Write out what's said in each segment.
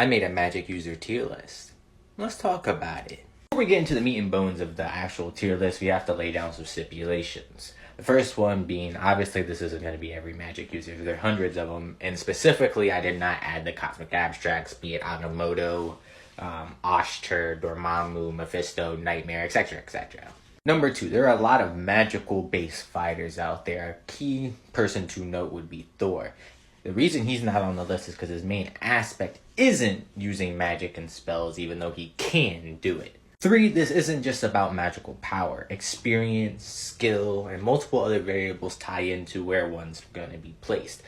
I made a magic user tier list. Let's talk about it. Before we get into the meat and bones of the actual tier list, we have to lay down some stipulations. The first one being, obviously this isn't going to be every magic user. There are hundreds of them, and specifically I did not add the cosmic abstracts, be it Agamotto, Oshtur, Dormammu, Mephisto, Nightmare, etc, etc. Number 2, there are a lot of magical base fighters out there. A key person to note would be Thor. The reason he's not on the list is because his main aspect isn't using magic and spells, even though he can do it. 3, this isn't just about magical power. Experience, skill, and multiple other variables tie into where one's going to be placed.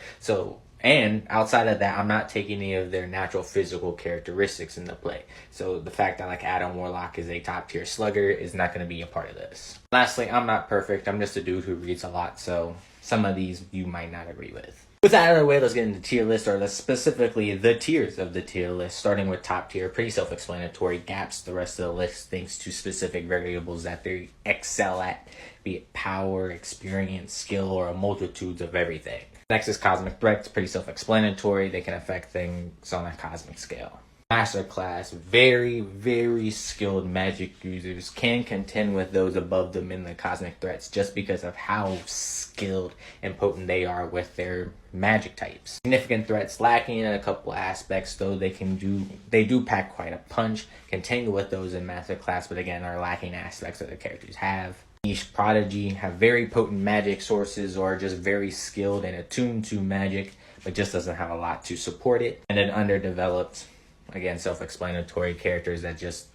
And outside of that, I'm not taking any of their natural physical characteristics into play. So the fact that like Adam Warlock is a top tier slugger is not going to be a part of this. Lastly, I'm not perfect. I'm just a dude who reads a lot, so some of these you might not agree with. With that out of the way, let's get into the tier list, or specifically the tiers of the tier list, starting with top tier. Pretty self-explanatory, gaps the rest of the list thanks to specific variables that they excel at, be it power, experience, skill, or a multitude of everything. Next is cosmic threats, pretty self-explanatory. They can affect things on a cosmic scale. Masterclass, very, very skilled magic users can contend with those above them in the cosmic threats just because of how skilled and potent they are with their magic types. Significant threats lacking in a couple aspects, though they do pack quite a punch, contend with those in Masterclass, but again are lacking aspects that the characters have. Niche prodigy have very potent magic sources or are just very skilled and attuned to magic, but just doesn't have a lot to support it. And then underdeveloped, again, self-explanatory characters that just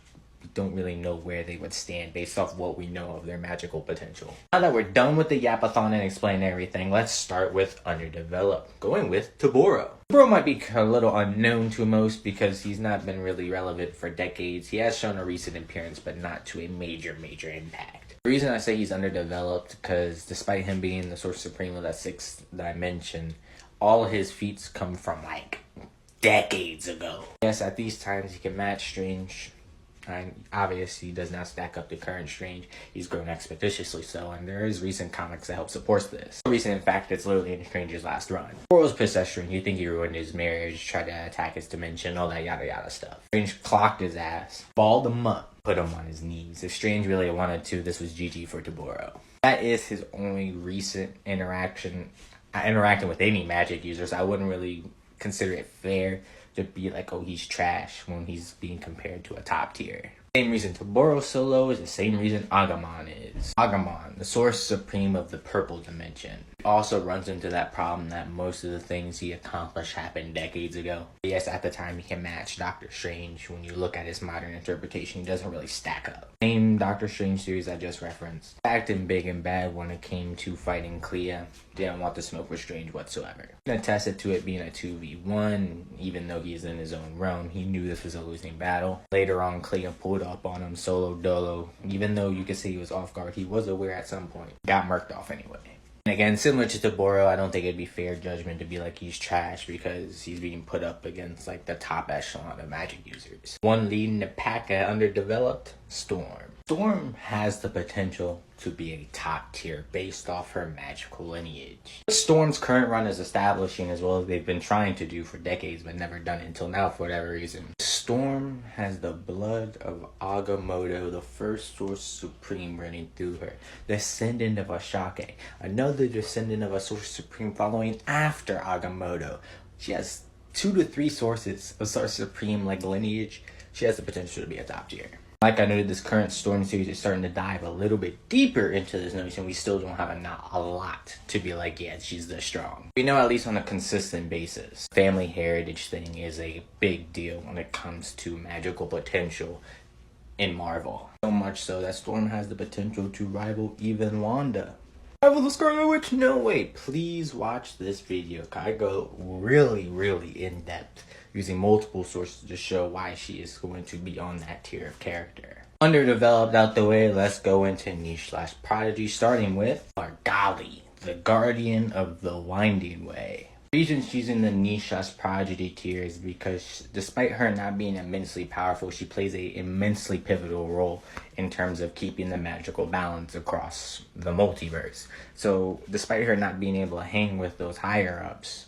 don't really know where they would stand based off what we know of their magical potential. Now that we're done with the yapathon and explain everything, let's start with underdeveloped, going with Toboro. Toboro might be a little unknown to most because he's not been really relevant for decades. He has shown a recent appearance, but not to a major impact. The reason I say he's underdeveloped because despite him being the Source Supreme of that 6th dimension, all his feats come from like decades ago. Yes, at these times he can match Strange. Obviously, he does not stack up to current Strange. He's grown expeditiously so, and there is recent comics that help support this. Recent, in fact, it's literally in Strange's last run. Toboro's pissed at Strange. You think he ruined his marriage, tried to attack his dimension, all that yada yada stuff. Strange clocked his ass, balled him up, put him on his knees. If Strange really wanted to, this was GG for Toboro. That is his only recent interacting with any magic users. I wouldn't really consider it fair to be like, oh, he's trash when he's being compared to a top tier. Same reason Toboro so low is the same reason Agumon is. Agumon, the Source Supreme of the purple dimension, also runs into that problem that most of the things he accomplished happened decades ago. Yes, at the time he can match Doctor Strange. When you look at his modern interpretation, he doesn't really stack up. Same Doctor Strange series I just referenced. Acting big and bad when it came to fighting Clea. Didn't want to smoke with Strange whatsoever. Attested to it being a 2v1, even though he's in his own realm, he knew this was a losing battle. Later on, Clea pulled up on him solo dolo. Even though you could say he was off guard, he was aware at some point. Got murked off anyway. And again, similar to Toboro, I don't think it'd be fair judgment to be like he's trash because he's being put up against like the top echelon of magic users. One leading the pack at underdeveloped, Storm. Storm has the potential to be a top tier based off her magical lineage. Storm's current run is establishing as well as they've been trying to do for decades but never done it until now for whatever reason. Storm has the blood of Agamotto, the first Source Supreme running through her. Descendant of Ashake, another descendant of a Source Supreme following after Agamotto. She has 2 to 3 sources of Source Supreme like lineage. She has the potential to be a top tier. Like I noted, this current Storm series is starting to dive a little bit deeper into this notion. We still don't have a lot to be like, yeah, she's this strong. We know at least on a consistent basis. Family heritage thing is a big deal when it comes to magical potential in Marvel. So much so that Storm has the potential to rival even Wanda. Rival the Scarlet Witch? No way. Please watch this video. I go really in depth, using multiple sources to show why she is going to be on that tier of character. Underdeveloped out the way, let's go into niche/prodigy, starting with Argali, the Guardian of the Winding Way. The reason she's in the niche/prodigy tier is because despite her not being immensely powerful, she plays an immensely pivotal role in terms of keeping the magical balance across the multiverse. So despite her not being able to hang with those higher ups,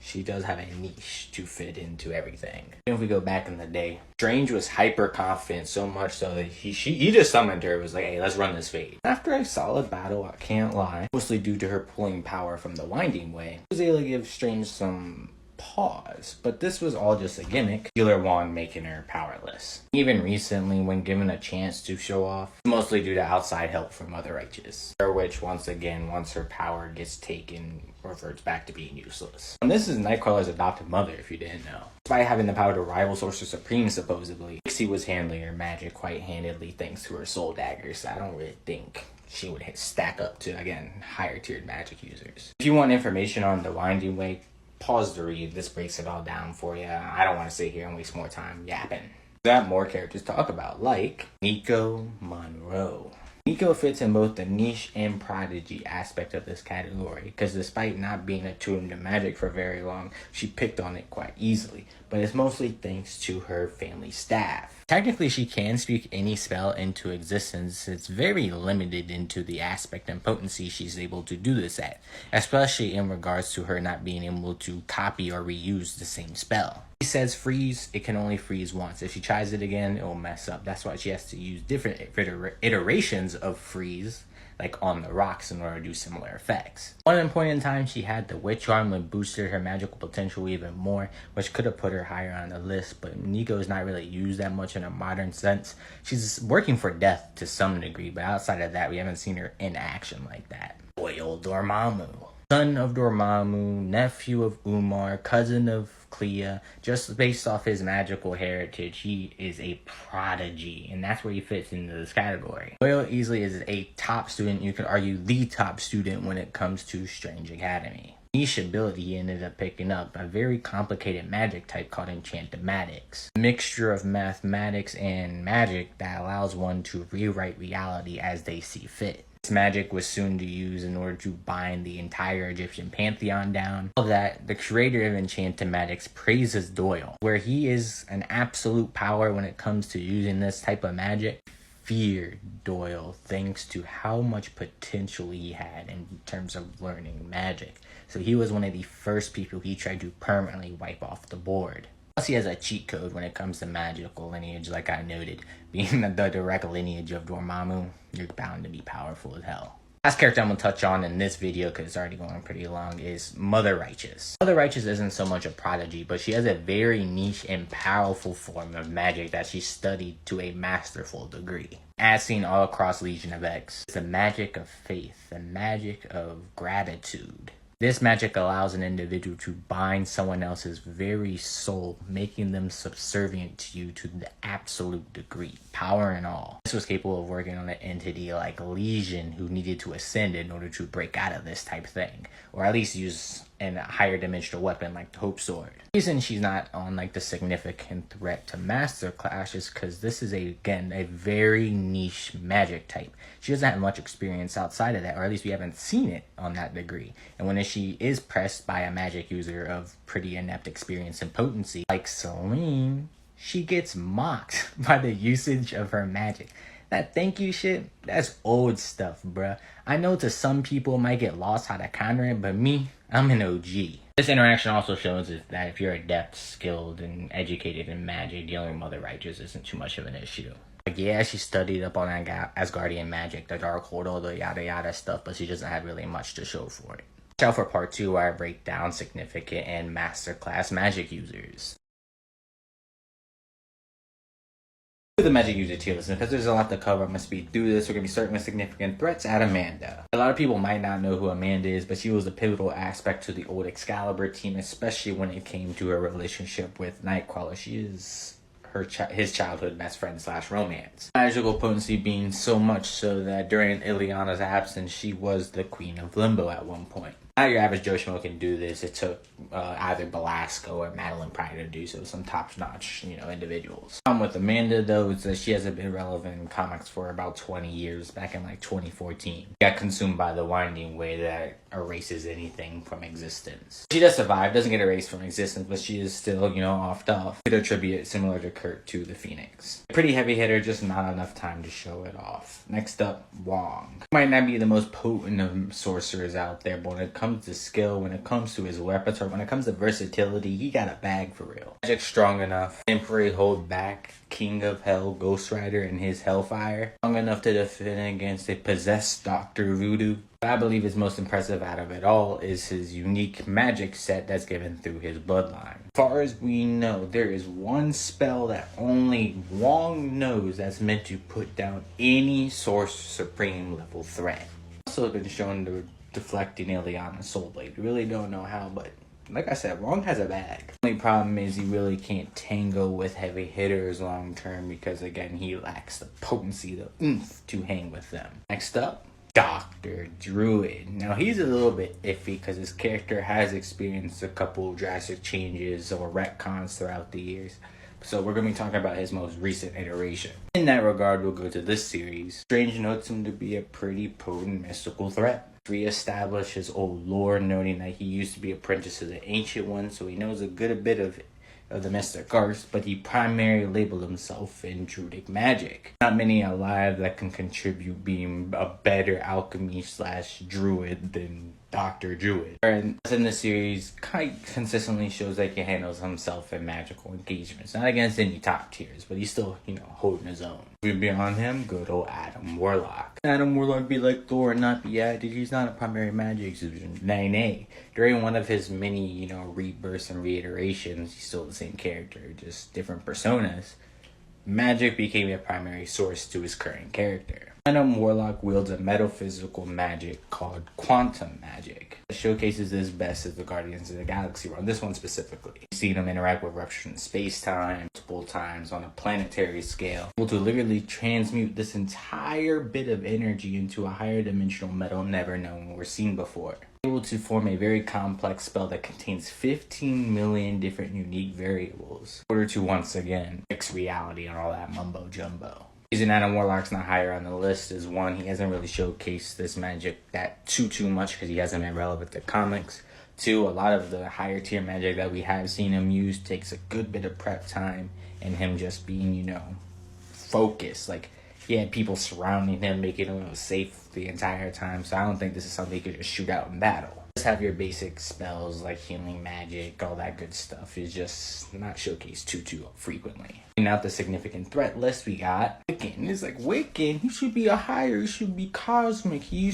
she does have a niche to fit into everything. If we go back in the day, Strange was hyper confident, so much so that he just summoned her. It was like, hey, let's run this fade. After a solid battle, I can't lie, mostly due to her pulling power from the Winding Way, I was able to give Strange some pause, but this was all just a gimmick, Healer Wand making her powerless. Even recently, when given a chance to show off, mostly due to outside help from other Righteous, which once again, once her power gets taken, reverts back to being useless. And this is Nightcrawler's adopted mother, if you didn't know. Despite having the power to rival Sorcerer Supreme, supposedly, Pixie was handling her magic quite handedly thanks to her soul daggers. I don't really think she would stack up to, again, higher tiered magic users. If you want information on the Winding Way, pause the read. This breaks it all down for you. I don't want to sit here and waste more time yapping. We got more characters to talk about, like Nico Monroe. Nico fits in both the niche and prodigy aspect of this category, because despite not being attuned to magic for very long, she picked on it quite easily, but it's mostly thanks to her family staff. Technically, she can speak any spell into existence. It's very limited into the aspect and potency she's able to do this at, especially in regards to her not being able to copy or reuse the same spell. She says freeze, it can only freeze once. If she tries it again, it will mess up. That's why she has to use different iterations of freeze, like on the rocks, in order to do similar effects. One point in time, she had the Witch Arm that boosted her magical potential even more, which could have put her higher on the list, but Nico is not really used that much in a modern sense. She's working for death to some degree, but outside of that, we haven't seen her in action like that. Royal Dormammu. Son of Dormammu, nephew of Umar, cousin of Clea. Just based off his magical heritage, he is a prodigy, and that's where he fits into this category. Royal easily is a top student, you could argue the top student when it comes to Strange Academy. Niche ability he ended up picking up, a very complicated magic type called Enchantress. A mixture of mathematics and magic that allows one to rewrite reality as they see fit. This magic was soon to use in order to bind the entire Egyptian pantheon down. All that, the creator of Enchantress praises Doyle, where he is an absolute power when it comes to using this type of magic. Feared Doyle thanks to how much potential he had in terms of learning magic. So he was one of the first people he tried to permanently wipe off the board. Plus he has a cheat code when it comes to magical lineage, like I noted. Being the direct lineage of Dormammu, you're bound to be powerful as hell. Last character I'm going to touch on in this video, because it's already going pretty long, is Mother Righteous. Mother Righteous isn't so much a prodigy, but she has a very niche and powerful form of magic that she studied to a masterful degree. As seen all across Legion of X, it's the magic of faith, the magic of gratitude. This magic allows an individual to bind someone else's very soul, making them subservient to you to the absolute degree, power and all. This was capable of working on an entity like Legion, who needed to ascend in order to break out of this type thing, or at least use a higher dimensional weapon like the Hope Sword. The reason she's not on like the significant threat to Master Clash is because this is again a very niche magic type. She doesn't have much experience outside of that, or at least we haven't seen it on that degree. And when she is pressed by a magic user of pretty inept experience and potency, like Celine, she gets mocked by the usage of her magic. That thank you shit, that's old stuff, bruh. I know to some people it might get lost how to counter it, but me, I'm an OG. This interaction also shows us that if you're adept, skilled, and educated in magic, dealing with Mother Righteous isn't too much of an issue. Like, yeah, she studied up on Asgardian magic, the Dark Hold, all the yada yada stuff, but she doesn't have really much to show for it. Watch out for part 2 where I break down significant and masterclass magic users. The magic user tier list, because there's a lot to cover, I'm going to speed through this. We're going to be starting with significant threats at Amanda. A lot of people might not know who Amanda is, but she was a pivotal aspect to the old Excalibur team, especially when it came to her relationship with Nightcrawler. She is his childhood best friend / romance. Magical potency being so much so that during Ileana's absence, she was the Queen of Limbo at one point. Not your average Joe Schmo can do this. It took either Belasco or Madeline Pryor to do so, some top-notch, individuals. The problem with Amanda, though, is that she hasn't been relevant in comics for about 20 years, back in like 2014. Got consumed by the Winding Way that erases anything from existence. She does survive, doesn't get erased from existence, but she is still, offed off. Could attribute it similar to Kurt to the Phoenix. Pretty heavy hitter, just not enough time to show it off. Next up, Wong. Might not be the most potent of sorcerers out there, but when it comes comes to skill, when it comes to his repertoire, when it comes to versatility, he got a bag for real. Magic strong enough, temporary hold back, King of Hell, Ghost Rider, and his Hellfire. Strong enough to defend against a possessed Dr. Voodoo. What I believe is most impressive out of it all is his unique magic set that's given through his bloodline. As far as we know, there is one spell that only Wong knows that's meant to put down any Source Supreme level threat. Also been shown to deflect an Ileana Soul Blade. Really don't know how, but like I said, Wong has a bag. The only problem is he really can't tango with heavy hitters long term because, again, he lacks the potency, the oomph to hang with them. Next up, Dr. Druid. Now, he's a little bit iffy because his character has experienced a couple drastic changes or retcons throughout the years. So we're going to be talking about his most recent iteration. In that regard, we'll go to this series. Strange notes him to be a pretty potent mystical threat. Reestablish his old lore, noting that he used to be apprentice to the Ancient One, so he knows a good bit of the mystic arts, but he primarily labeled himself in Druidic magic. Not many alive that can contribute being a better alchemy / druid than Dr. Druid. And in the series, quite consistently shows that he handles himself in magical engagements. Not against any top tiers, but he's still, holding his own. Beyond him, good old Adam Warlock. Adam Warlock be like Thor and not be added. He's not a primary magic user. Nay. During one of his many, rebirths and reiterations, he's still the same character, just different personas. Magic became a primary source to his current character. Adam Warlock wields a metaphysical magic called quantum magic. It showcases his best as the Guardians of the Galaxy run, this one specifically. You've seen him interact with rupture in space-time multiple times on a planetary scale, able to literally transmute this entire bit of energy into a higher dimensional metal never known or seen before. Able to form a very complex spell that contains 15 million different unique variables in order to once again fix reality and all that mumbo jumbo. The reason Adam Warlock's not higher on the list is one, he hasn't really showcased this magic that too much because he hasn't been relevant to comics. Two, a lot of the higher tier magic that we have seen him use takes a good bit of prep time and him just being, focused. Like, he had people surrounding him, making him safe the entire time, so I don't think this is something you could just shoot out in battle. Just have your basic spells like healing magic, all that good stuff is just not showcased too frequently. And out the significant threat list we got Wiccan. It's like Wiccan, he should be he should be cosmic. He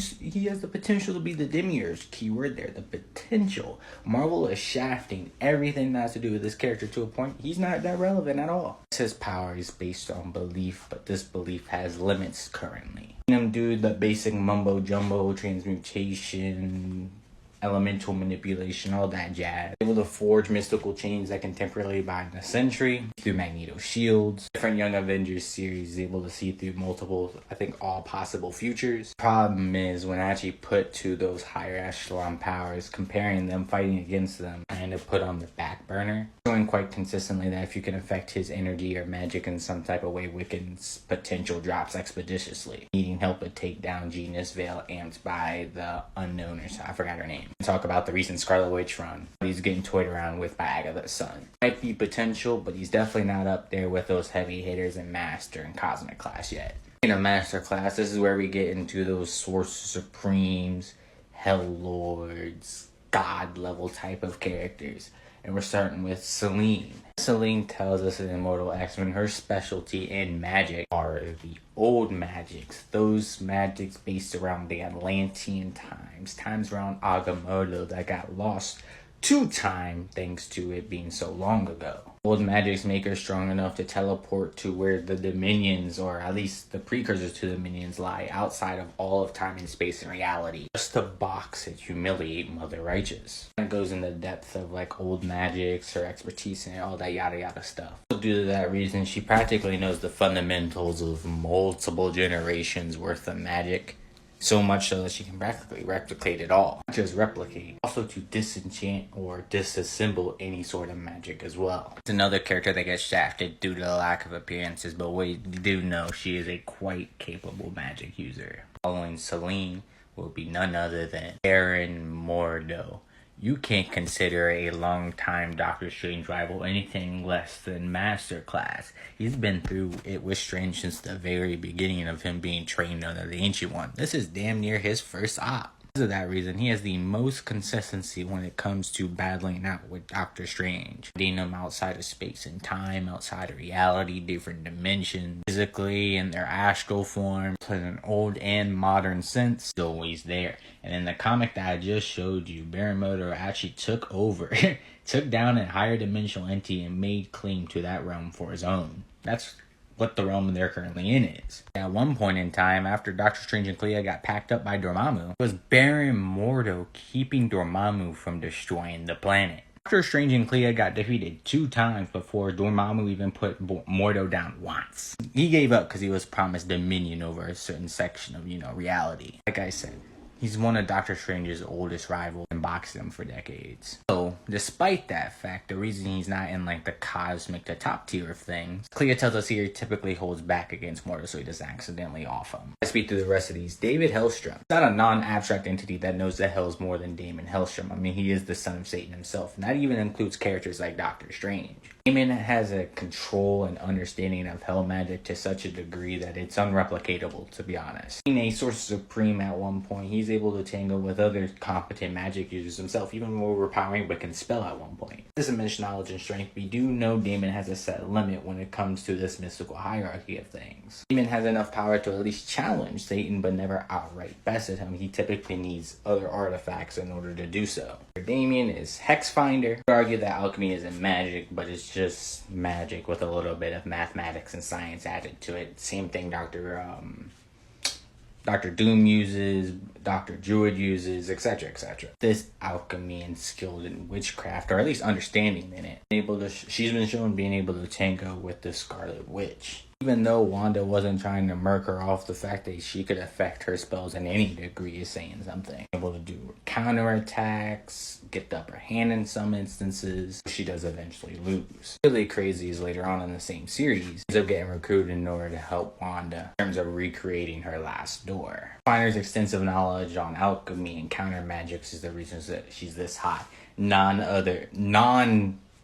has the potential to be the demiurge. Keyword there, the potential. Marvel is shafting everything that has to do with this character to a point he's not that relevant at all. His power is based on belief, but this belief has limits currently. Him do the basic mumbo jumbo transmutation, elemental manipulation, all that jazz. Able to forge mystical chains that can temporarily bind a sentry through Magneto shields. Different Young Avengers series able to see through multiple, I think all possible futures. Problem is when I actually put to those higher echelon powers, comparing them, fighting against them, I end up put on the back burner. Showing quite consistently that if you can affect his energy or magic in some type of way, Wiccan's potential drops expeditiously. Needing help to take down Genius Veil amped by the unknown, or so, I forgot her name. Talk about the recent Scarlet Witch run he's getting toyed around with by Agatha's son. Might be potential, but he's definitely not up there with those heavy hitters in Master and Cosmic class yet. In a Master class, this is where we get into those Source Supremes, Hell Lords, God level type of characters. And we're starting with Selene. Selene tells us in Immortal X-Men her specialty in magic are the old magics. Those magics based around the Atlantean times around Agamotto that got lost to time thanks to it being so long ago. Old magics make her strong enough to teleport to where the dominions, or at least the precursors to the dominions, lie outside of all of time and space and reality, just to box and humiliate Mother Righteous. It goes in the depth of like old magics, her expertise and all that yada stuff. Due to that reason, she practically knows the fundamentals of multiple generations worth of magic. So much so that she can practically replicate it all. Not just replicate, also to disenchant or disassemble any sort of magic as well. It's another character that gets shafted due to the lack of appearances, but we do know she is a quite capable magic user. Following Selene will be none other than Baron Mordo. You can't consider a long-time Doctor Strange rival anything less than Master Class. He's been through it with Strange since the very beginning of him being trained under the Ancient One. This is damn near his first op. Because of that reason, he has the most consistency when it comes to battling out with Doctor Strange. Getting him outside of space and time, outside of reality, different dimensions, physically in their astral form, to an old and modern sense, he's always there. And in the comic that I just showed you, Barimoto actually took over, took down a higher dimensional entity and made claim to that realm for his own. That's what the realm they're currently in is. At one point in time, after Doctor Strange and Clea got packed up by Dormammu, it was Barimoto keeping Dormammu from destroying the planet. Doctor Strange and Clea got defeated 2 times before Dormammu even put Mordo down once. He gave up because he was promised dominion over a certain section of, reality. Like I said, he's one of Doctor Strange's oldest rivals and boxed him for decades. So, despite that fact, the reason he's not in the cosmic, the top tier of things, Clea tells us he typically holds back against Mordo so he doesn't accidentally off him. I speak through the rest of these. David Hellstrom. He's not a non-abstract entity that knows that hell's more than Damon Hellstrom. I mean, he is the son of Satan himself. And that even includes characters like Doctor Strange. Damon has a control and understanding of hell magic to such a degree that it's unreplicatable, to be honest. Being a Sorcerer Supreme at one point, he's able to tangle with other competent magic users himself, even more overpowering but can spell at one point. This immense knowledge and strength, we do know Damon has a set limit when it comes to this mystical hierarchy of things. Damon has enough power to at least challenge Satan but never outright best at him. He typically needs other artifacts in order to do so. Damien is Hex Finder. You could argue that alchemy isn't magic, but it's just magic with a little bit of mathematics and science added to it. Same thing Dr. Doom uses, Dr. Druid uses, etc., etc. This alchemy and skilled in witchcraft, or at least understanding in it, she's been shown being able to tango with the Scarlet Witch. Even though Wanda wasn't trying to murk her off, the fact that she could affect her spells in any degree is saying something. Able to do counterattacks, get the upper hand in some instances. She does eventually lose. Really crazy is later on in the same series, ends up getting recruited in order to help Wanda in terms of recreating her last door. Finder's extensive knowledge on alchemy and counter magics is the reason that she's this hot.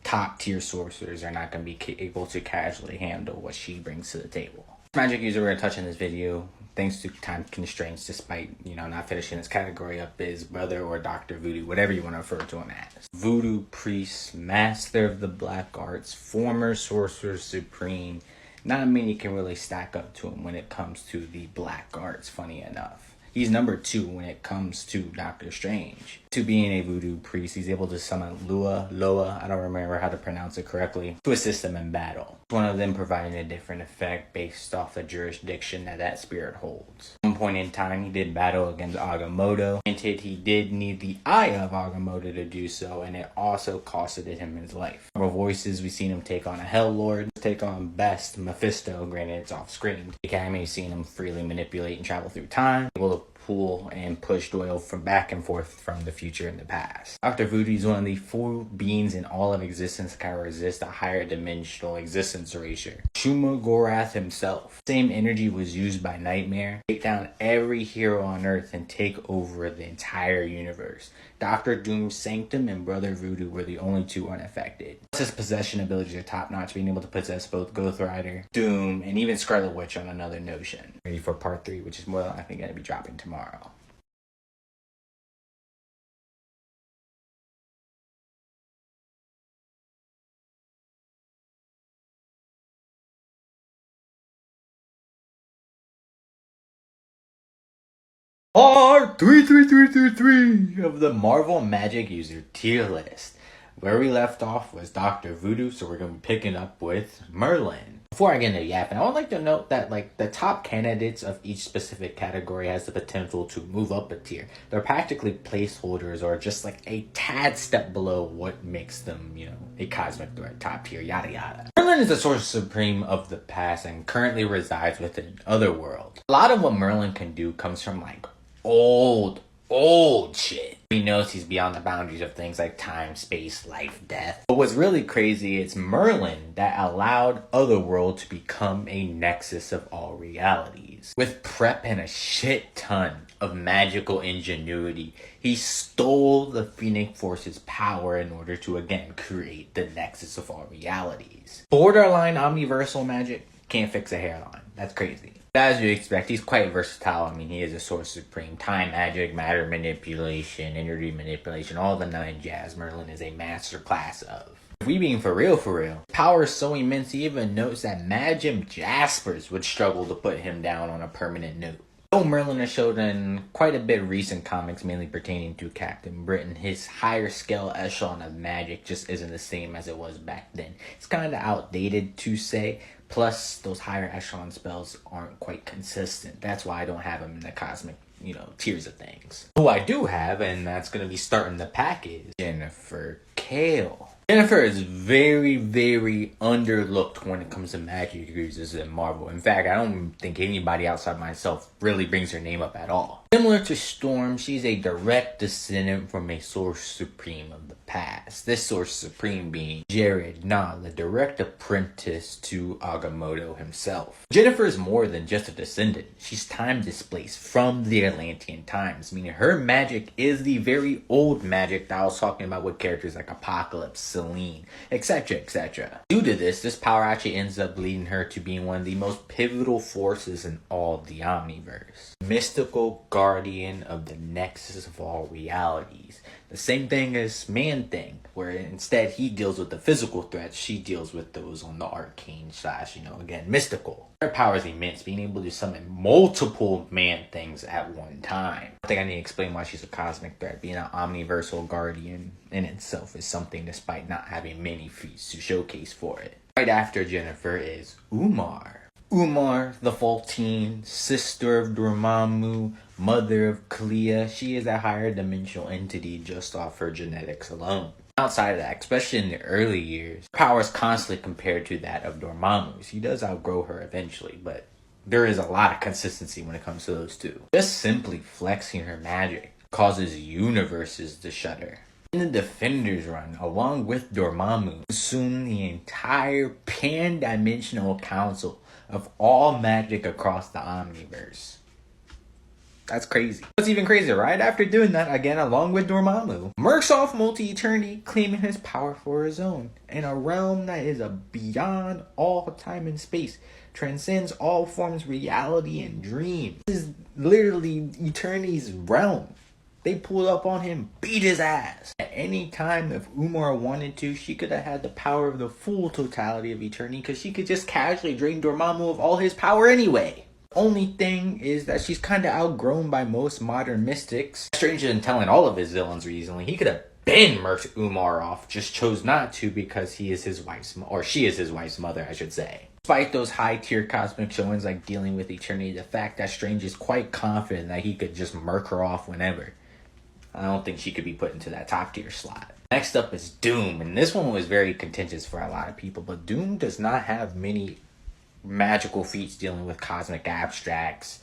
Top tier sorcerers are not going to be able to casually handle what she brings to the table. Magic user we're going to touch in this video, thanks to time constraints, despite not finishing this category up, is Brother or Dr. Voodoo, whatever you want to refer to him as. Voodoo priest, master of the black arts, former sorcerer supreme. Not many can really stack up to him when it comes to the black arts, funny enough. He's number 2 when it comes to Doctor Strange. To being a voodoo priest, he's able to summon Loa, I don't remember how to pronounce it correctly, to assist him in battle. One of them providing a different effect based off the jurisdiction that spirit holds. At one point in time, he did battle against Agamotto. Granted, he did need the eye of Agamotto to do so, and it also costed him his life. For voices, we've seen him take on a Hell Lord, take on Best, Mephisto, granted it's off screen. The Academy, we've seen him freely manipulate and travel through time, able to pull and push Doyle from back and forth from the future and the past. Dr. Voodoo is one of the 4 beings in all of existence that can resist a higher dimensional existence erasure. Shuma Gorath himself. Same energy was used by Nightmare. Take down every hero on Earth and take over the entire universe. Dr. Doom's Sanctum and Brother Voodoo were the only 2 unaffected. His possession abilities are top notch, being able to possess both Ghost Rider, Doom, and even Scarlet Witch on another notion. Ready for part 3, which is more than likely going to be dropping tomorrow. Part 33333 of the Marvel Magic User Tier List. Where we left off was Dr. Voodoo, so we're going to be picking up with Merlin. Before I get into yapping, I would like to note that the top candidates of each specific category has the potential to move up a tier. They're practically placeholders or just a tad step below what makes them, a cosmic threat, top tier, yada yada. Merlin is the Sorcerer Supreme of the past and currently resides within Otherworld. A lot of what Merlin can do comes from old shit. He knows he's beyond the boundaries of things like time, space, life, death. But what's really crazy is Merlin that allowed Otherworld to become a nexus of all realities. With prep and a shit ton of magical ingenuity, he stole the Phoenix Force's power in order to again create the nexus of all realities. Borderline omniversal magic can't fix a hairline. That's crazy. As you expect, he's quite versatile. I mean, he is a Source Supreme. Time magic, matter manipulation, energy manipulation, all the nine jazz Merlin is a master class of. If we being for real, power is so immense he even notes that Magim Jaspers would struggle to put him down on a permanent note. Though Merlin is shown in quite a bit of recent comics mainly pertaining to Captain Britain, his higher scale echelon of magic just isn't the same as it was back then. It's kind of outdated to say, plus those higher echelon spells aren't quite consistent. That's why I don't have him in the cosmic, tiers of things. Who I do have, and that's going to be starting the pack, is Jennifer Kale. Jennifer is very, very underlooked when it comes to magic users in Marvel. In fact, I don't think anybody outside myself really brings her name up at all. Similar to Storm, she's a direct descendant from a Source Supreme of the past. This Source Supreme being Jared Nah, the direct apprentice to Agamotto himself. Jennifer is more than just a descendant. She's time displaced from the Atlantean times, meaning her magic is the very old magic that I was talking about with characters like Apocalypse, Selene, etc., etc. Due to this power actually ends up leading her to being one of the most pivotal forces in all of the Omniverse. Mystical guardian of the nexus of all realities. The same thing as Man-Thing, where instead he deals with the physical threats, she deals with those on the arcane / again, mystical. Her power is immense, being able to summon multiple Man-Things at one time. I think I need to explain why she's a cosmic threat. Being an omniversal guardian in itself is something despite not having many feats to showcase for it. Right after Jennifer is Umar. Umar, the 14, sister of Dormammu, mother of Clea. She is a higher dimensional entity just off her genetics alone. Outside of that, especially in the early years, her power is constantly compared to that of Dormammu's. He does outgrow her eventually, but there is a lot of consistency when it comes to those two. Just simply flexing her magic causes universes to shudder. In the Defenders run, along with Dormammu, consume the entire pan-dimensional council of all magic across the Omniverse. That's crazy. What's even crazier, right after doing that, again along with Dormammu, murks off multi-eternity, claiming his power for his own, in a realm that is beyond all time and space, transcends all forms of reality and dreams. This is literally eternity's realm. They pulled up on him, beat his ass. At any time, if Umar wanted to, she could have had the power of the full totality of eternity, because she could just casually drain Dormammu of all his power anyway. Only thing is that she's kind of outgrown by most modern mystics. Stranger than telling all of his villains recently, he could have been murked Umar off, just chose not to because he is his wife's, or she is his wife's mother, I should say. Despite those high-tier cosmic showings like dealing with eternity, the fact that Strange is quite confident that he could just murk her off whenever, I don't think she could be put into that top-tier slot. Next up is Doom, and this one was very contentious for a lot of people, but Doom does not have many magical feats dealing with cosmic abstracts,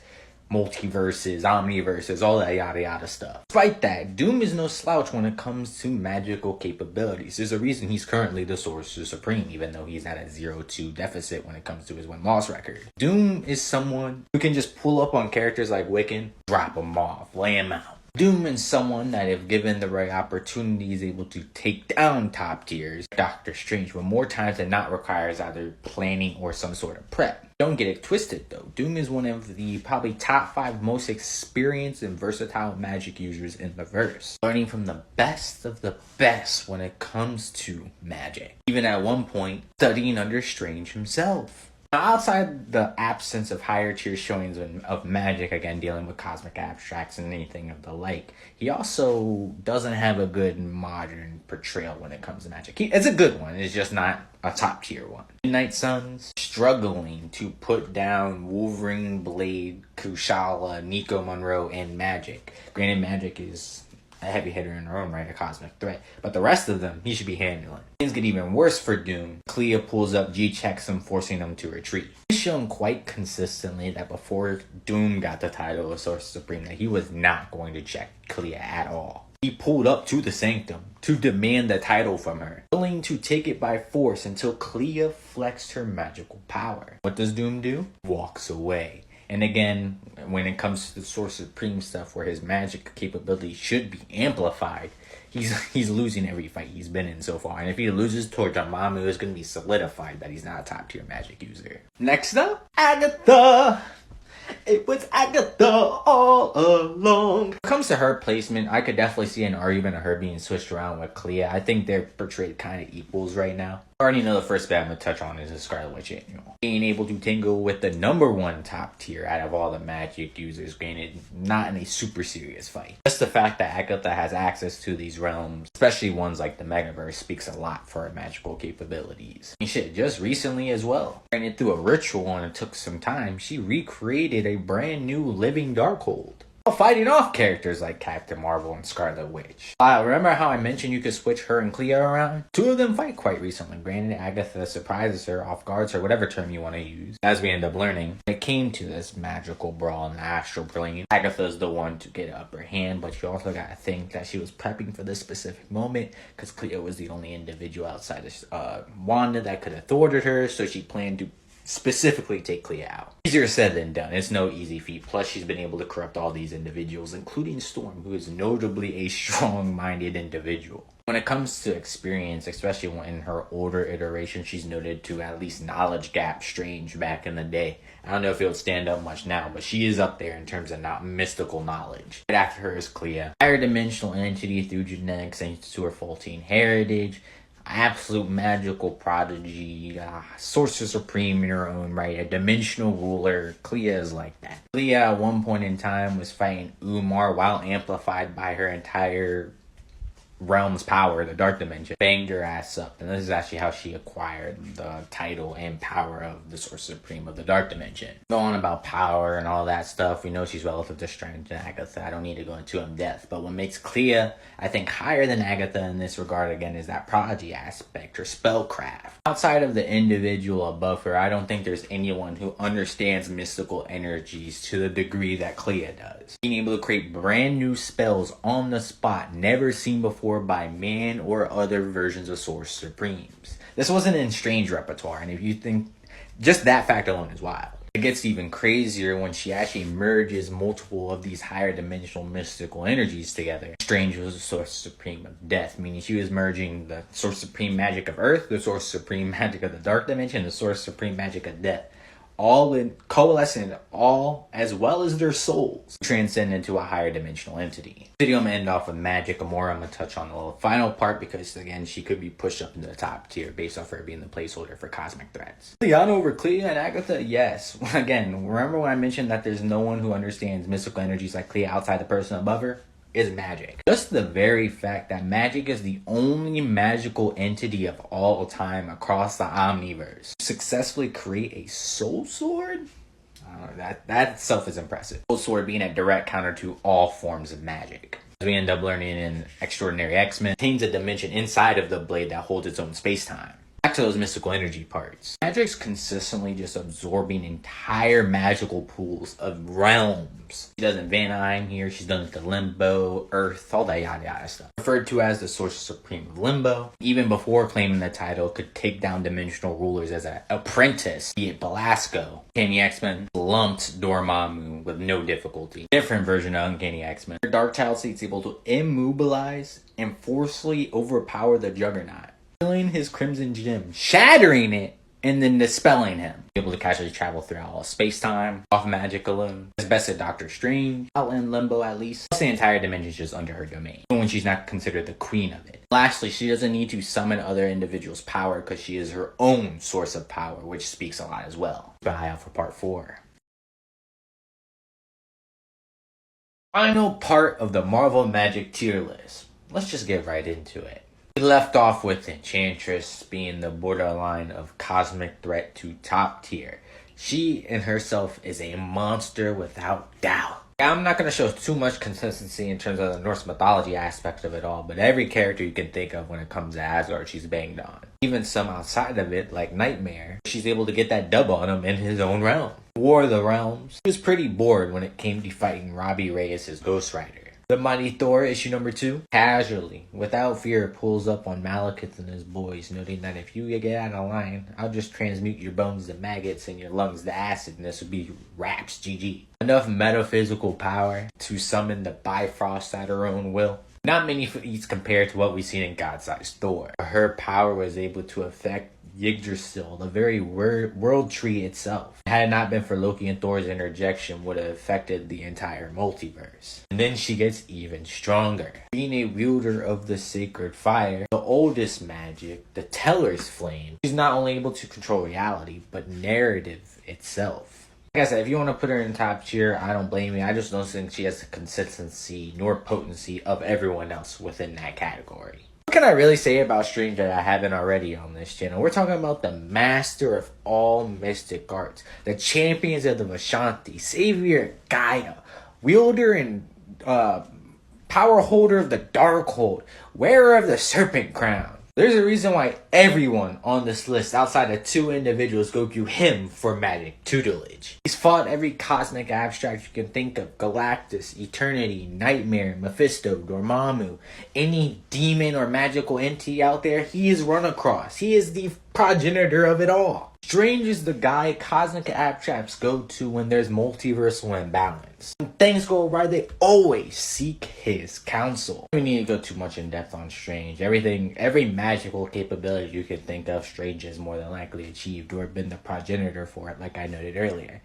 multiverses, omniverses, all that yada yada stuff. Despite that, Doom is no slouch when it comes to magical capabilities. There's a reason he's currently the Sorcerer Supreme, even though he's at a 0-2 deficit when it comes to his win-loss record. Doom is someone who can just pull up on characters like Wiccan, drop them off, lay them out. Doom is someone that, if given the right opportunity, is able to take down top tiers, Doctor Strange, but more times than not requires either planning or some sort of prep. Don't get it twisted though, Doom is one of the probably top 5 most experienced and versatile magic users in the verse, learning from the best of the best when it comes to magic, even at one point studying under Strange himself. Now, outside the absence of higher tier showings of magic, again dealing with cosmic abstracts and anything of the like, he also doesn't have a good modern portrayal when it comes to magic. It's a good one, it's just not a top tier one. Midnight Suns struggling to put down Wolverine, Blade, Kushala, Nico Monroe, and Magic. Granted, Magic is a heavy hitter in her own right, a cosmic threat, but the rest of them he should be handling. Things get even worse for Doom. Clea pulls up, G-checks him, forcing him to retreat. He's shown quite consistently that before Doom got the title of Sorcerer Supreme, that he was not going to check Clea at all. He pulled up to the Sanctum to demand the title from her, willing to take it by force until Clea flexed her magical power. What does Doom do? Walks away. And again, when it comes to the Sorcerer Supreme stuff where his magic capability should be amplified, he's losing every fight he's been in so far. And if he loses toward Dormammu, it's going to be solidified that he's not a top tier magic user. Next up, Agatha! It was Agatha all along. When it comes to her placement, I could definitely see an argument of her being switched around with Clea. I think they're portrayed kind of equals right now. I already know the first bit I'm going to touch on is the Scarlet Witch annual. Being able to tingle with the #1 top tier out of all the magic users, granted not in a super serious fight. Just the fact that Agatha has access to these realms, especially ones like the Megaverse, speaks a lot for her magical capabilities. And shit, just recently as well. Granted through a ritual and it took some time, she recreated a brand new living Darkhold, fighting off characters like Captain Marvel and Scarlet Witch. Remember how I mentioned you could switch her and Clea around? Two of them fight quite recently. Granted, Agatha surprises her, off guards her, whatever term you want to use, as we end up learning. When it came to this magical brawl in the astral plane, Agatha's the one to get an upper hand, but you also gotta think that she was prepping for this specific moment, because Clea was the only individual outside of Wanda that could have thwarted her, so she planned to specifically take Clea out. Easier said than done. It's no easy feat. Plus, she's been able to corrupt all these individuals, including Storm, who is notably a strong-minded individual. When it comes to experience, especially in her older iteration, she's noted to at least knowledge gap Strange back in the day. I don't know if it would stand up much now, but she is up there in terms of mystical knowledge. Right after her is Clea. Higher dimensional entity through genetics thanks to her faulty heritage. Absolute magical prodigy, sorcerer supreme in her own right, a dimensional ruler. Clea is like that. Clea at one point in time was fighting Umar while amplified by her entire realm's power, the dark dimension. Banged her ass up, and this is actually how she acquired the title and power of the sorcerer supreme of the dark dimension. Go on about power and all that stuff. We know she's relative to Strange and Agatha. I don't need to go into in depth, but what makes Clea, I think, higher than Agatha in this regard again is that prodigy aspect, her spellcraft. Outside of the individual above her, I don't think there's anyone who understands mystical energies to the degree that Clea does. Being able to create brand new spells on the spot, never seen before by man or other versions of Sorcerer Supremes. This wasn't in Strange repertoire, and if you think just that fact alone is wild. It gets even crazier when she actually merges multiple of these higher dimensional mystical energies together. Strange was the Sorcerer Supreme of Death, meaning she was merging the Sorcerer Supreme magic of Earth, the Sorcerer Supreme magic of the Dark Dimension, the Sorcerer Supreme magic of Death. All in coalescing, all as well as their souls transcend into a higher dimensional entity. The video I'm gonna end off with Magik. Umar, I'm gonna touch on the little final part because again she could be pushed up into the top tier based off her being the placeholder for cosmic threats. Leon over Clea and Agatha, yes. Again, remember when I mentioned that there's no one who understands mystical energies like Clea outside the person above her? Is Magik. Just the very fact that Magik is the only magical entity of all time across the Omniverse to successfully create a soul sword? That itself is impressive. Soul sword being a direct counter to all forms of magic. As we end up learning in Extraordinary X-Men, contains a dimension inside of the blade that holds its own space-time. Back to those mystical energy parts. Magik's consistently just absorbing entire magical pools of realms. She does it in Vanheim here, she's done it to Limbo, Earth, all that yada yada stuff. Referred to as the Sorcerer Supreme of Limbo. Even before claiming the title, could take down dimensional rulers as an apprentice, be it Belasco. Uncanny X-Men lumped Dormammu with no difficulty. Different version of Uncanny X-Men. Her Dark Child State's able to immobilize and forcefully overpower the Juggernaut, killing his Crimson Gem, shattering it, and then dispelling him. Able to casually travel throughout all space-time, off magic alone. As best at Doctor Strange, out in Limbo at least. Plus the entire dimension is just under her domain, even when she's not considered the queen of it. Lastly, she doesn't need to summon other individuals' power because she is her own source of power, which speaks a lot as well. Keep an eye out for part 4. Final part of the Marvel Magic tier list. Let's just get right into it. We left off with Enchantress being the borderline of cosmic threat to top tier. She in herself is a monster without doubt. I'm not going to show too much consistency in terms of the Norse mythology aspect of it all, but every character you can think of when it comes to Asgard, she's banged on. Even some outside of it, like Nightmare, she's able to get that dub on him in his own realm. War of the Realms. He was pretty bored when it came to fighting Robbie Reyes' Ghost Rider. The Mighty Thor, issue number 2, casually, without fear, pulls up on Malekith and his boys, noting that if you get out of line, I'll just transmute your bones to maggots and your lungs to acid, and this would be raps GG. Enough metaphysical power to summon the Bifrost at her own will. Not many feats compared to what we've seen in God-sized Thor. Her power was able to affect Yggdrasil, the very world tree itself. Had it not been for Loki and Thor's interjection, would have affected the entire multiverse. And then she gets even stronger. Being a wielder of the sacred fire, the oldest magic, the Teller's Flame, she's not only able to control reality, but narrative itself. Like I said, if you want to put her in top tier, I don't blame you. I just don't think she has the consistency nor potency of everyone else within that category. What can I really say about Strange that I haven't already on this channel? We're talking about the master of all mystic arts, the champions of the Vishanti, savior Gaia, wielder and power holder of the Darkhold, wearer of the Serpent Crown. There's a reason why everyone on this list, outside of 2 individuals, go to him for magic tutelage. He's fought every cosmic abstract you can think of: Galactus, Eternity, Nightmare, Mephisto, Dormammu. Any demon or magical entity out there, he is run across. He is the progenitor of it all. Strange is the guy cosmic abstracts go to when there's multiversal imbalance. When things go right, they always seek his counsel. We need to go too much in depth on Strange. Every magical capability you can think of, Strange has more than likely achieved or been the progenitor for it, like I noted earlier.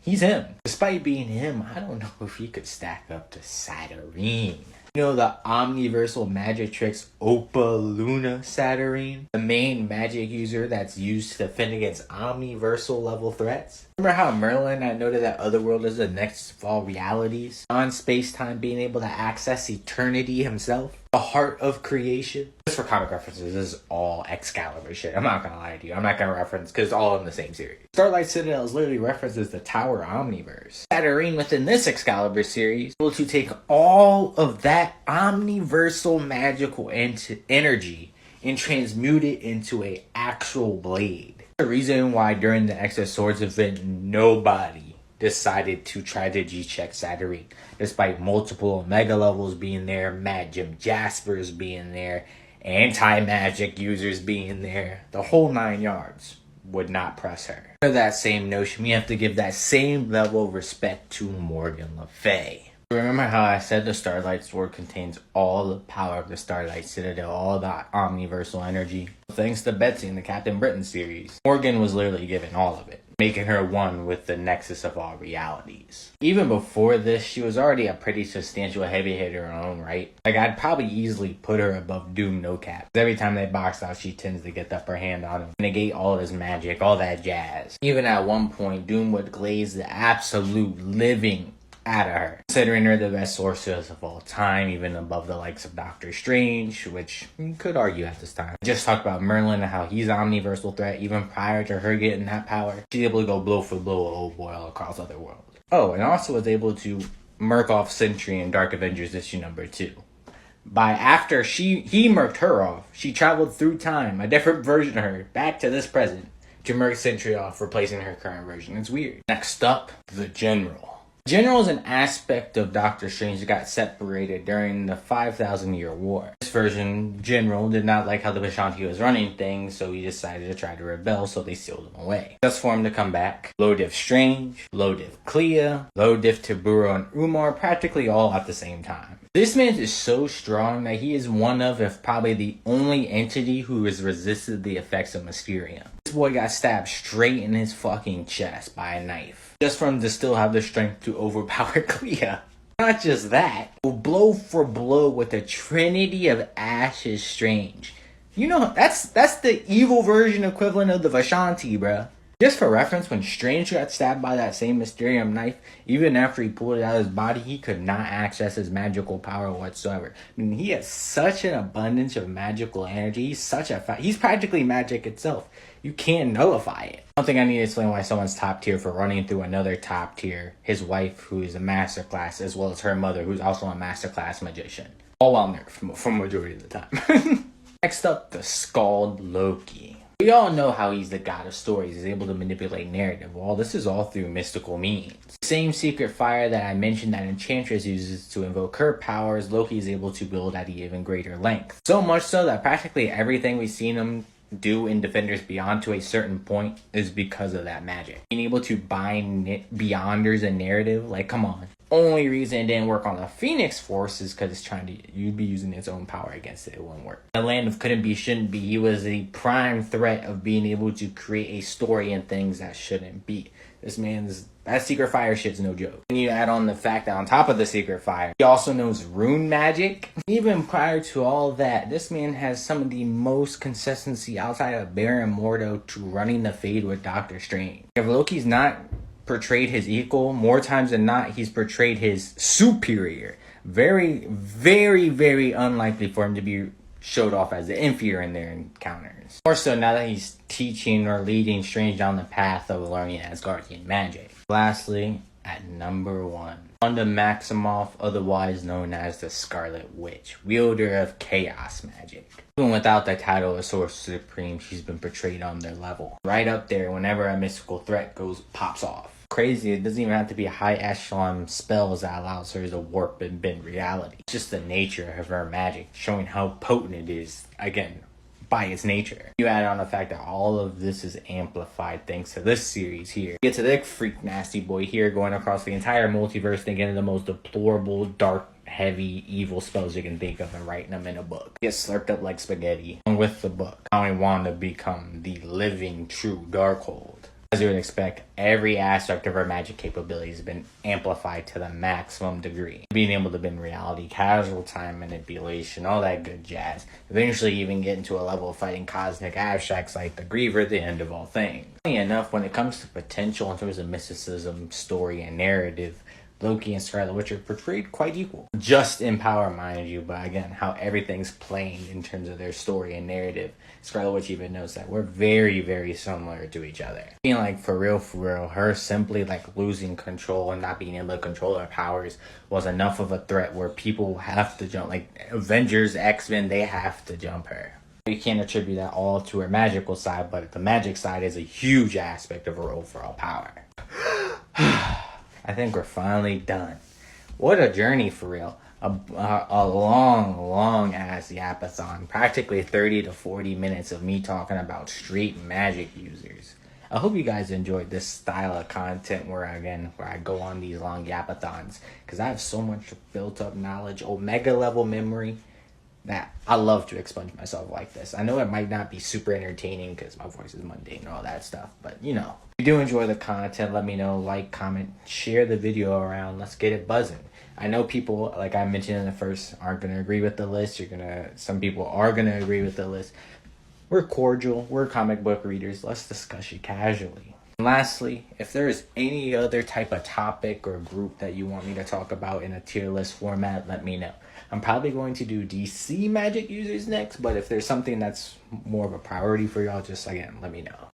He's him. Despite being him, I don't know if he could stack up to Satyrine. You know the Omniversal magic tricks Opa Luna Satyrine? The main magic user that's used to defend against Omniversal level threats? Remember how Merlin, I noted that Otherworld is the next of all realities? On space-time being able to access eternity himself? The heart of creation? Just for comic references, this is all Excalibur shit. I'm not gonna lie to you. I'm not gonna reference, because it's all in the same series. Starlight Citadel is literally references the Tower Omniverse. Satyrine within this Excalibur series is able to take all of that omniversal magical energy and transmute it into a actual blade. The reason why during the Excess Swords event, nobody decided to try to G-check Satyrine, despite multiple Omega levels being there, Mad Jim Jaspers being there, anti-magic users being there, the whole 9 yards would not press her. For that same notion, we have to give that same level of respect to Morgan Le Fay. Remember how I said the Starlight Sword contains all the power of the Starlight Citadel, all the omniversal energy? Thanks to Betsy in the Captain Britain series, Morgan was literally given all of it, making her one with the nexus of all realities. Even before this, she was already a pretty substantial heavy hitter in her own right. Like, I'd probably easily put her above Doom no cap. Every time they box out, she tends to get the upper hand on him, negate all his magic, all that jazz. Even at one point, Doom would glaze the absolute living out of her, considering her the best sorceress of all time, even above the likes of Doctor Strange, which you could argue at this time. Just talk about Merlin and how he's an omniversal threat. Even prior to her getting that power, she's able to go blow for blow with old boy all across other worlds. Oh, and also was able to murk off Sentry in Dark Avengers issue number 2. By after he murked her off, she traveled through time, a different version of her, back to this present, to murk Sentry off, replacing her current version. It's weird. Next up, the General. General is an aspect of Doctor Strange that got separated during the 5,000-year war. This version, General, did not like how the Vishanti was running things, so he decided to try to rebel, so they sealed him away. Just for him to come back, Low Diff Strange, Low Diff Clea, Low Diff Taburo, and Umar practically all at the same time. This man is so strong that he is one of, if probably the only entity who has resisted the effects of Mysterium. This boy got stabbed straight in his fucking chest by a knife, just for him to still have the strength to overpower Clea. Not just that, blow for blow with the Trinity of Ashes Strange. You know, that's the evil version equivalent of the Vishanti, bruh. Just for reference, when Strange got stabbed by that same Mysterium knife, even after he pulled it out of his body, he could not access his magical power whatsoever. I mean, he has such an abundance of magical energy. He's practically magic itself. You can't nullify it. I don't think I need to explain why someone's top tier for running through another top tier. His wife, who is a masterclass, as well as her mother, who's also a masterclass magician. All while nerfed for majority of the time. Next up, the Scald Loki. We all know how he's the god of stories. He's able to manipulate narrative. Well, this is all through mystical means. The same secret fire that I mentioned that Enchantress uses to invoke her powers, Loki is able to build at an even greater length. So much so that practically everything we've seen him do in Defenders Beyond to a certain point is because of that magic. Being able to bind Beyonders and narrative, like, come on. Only reason it didn't work on the Phoenix Force is because you'd be using its own power against it. It wouldn't work. The land of couldn't be, shouldn't be. He was the prime threat of being able to create a story and things that shouldn't be. That secret fire shit's no joke. And you add on the fact that on top of the secret fire, he also knows rune magic. Even prior to all that, this man has some of the most consistency outside of Baron Mordo to running the Fade with Doctor Strange. If Loki's not portrayed his equal, more times than not, he's portrayed his superior. Very, very, very unlikely for him to be showed off as the inferior in their encounters. More so now that he's teaching or leading Strange down the path of learning Asgardian magic. Lastly, at number 1, Wanda Maximoff, otherwise known as the Scarlet Witch, wielder of chaos magic. Even without the title of Sorcerer Supreme, she's been portrayed on their level. Right up there whenever a mystical threat pops off. Crazy, it doesn't even have to be high echelon spells that allows her to warp and bend reality. It's just the nature of her magic, showing how potent it is, again, by its nature. You add on the fact that all of this is amplified thanks to this series here. You get to the freak nasty boy here going across the entire multiverse thinking the most deplorable, dark, heavy, evil spells you can think of and writing them in a book. Get slurped up like spaghetti. And with the book, allowing Wanda to become the living, true Darkhold. As you would expect, every aspect of her magic capability has been amplified to the maximum degree. Being able to bend reality, casual time manipulation, all that good jazz. Eventually even get into a level of fighting cosmic abstracts like the Griever, the end of all things. Funny enough, when it comes to potential in terms of mysticism, story, and narrative, Loki and Scarlet Witch are portrayed quite equal. Just in power, mind you, but again, how everything's playing in terms of their story and narrative. Scarlet Witch even knows that we're very, very similar to each other. Being like, for real, her simply like losing control and not being able to control her powers was enough of a threat where people have to jump. Like Avengers, X-Men, they have to jump her. You can't attribute that all to her magical side, but the magic side is a huge aspect of her overall power. I think we're finally done. What a journey for real. A long ass yapathon. Practically 30 to 40 minutes of me talking about street magic users. I hope you guys enjoyed this style of content where I go on these long yapathons. Because I have so much built up knowledge, omega level memory, that I love to expunge myself like this. I know it might not be super entertaining because my voice is mundane and all that stuff, but you know. If you do enjoy the content, let me know, like, comment, share the video around, let's get it buzzing. I know people, like I mentioned in the first, aren't going to agree with the list. Some people are going to agree with the list. We're cordial, we're comic book readers, let's discuss it casually. And lastly, if there is any other type of topic or group that you want me to talk about in a tier list format, let me know. I'm probably going to do DC magic users next, but if there's something that's more of a priority for y'all, just again, let me know.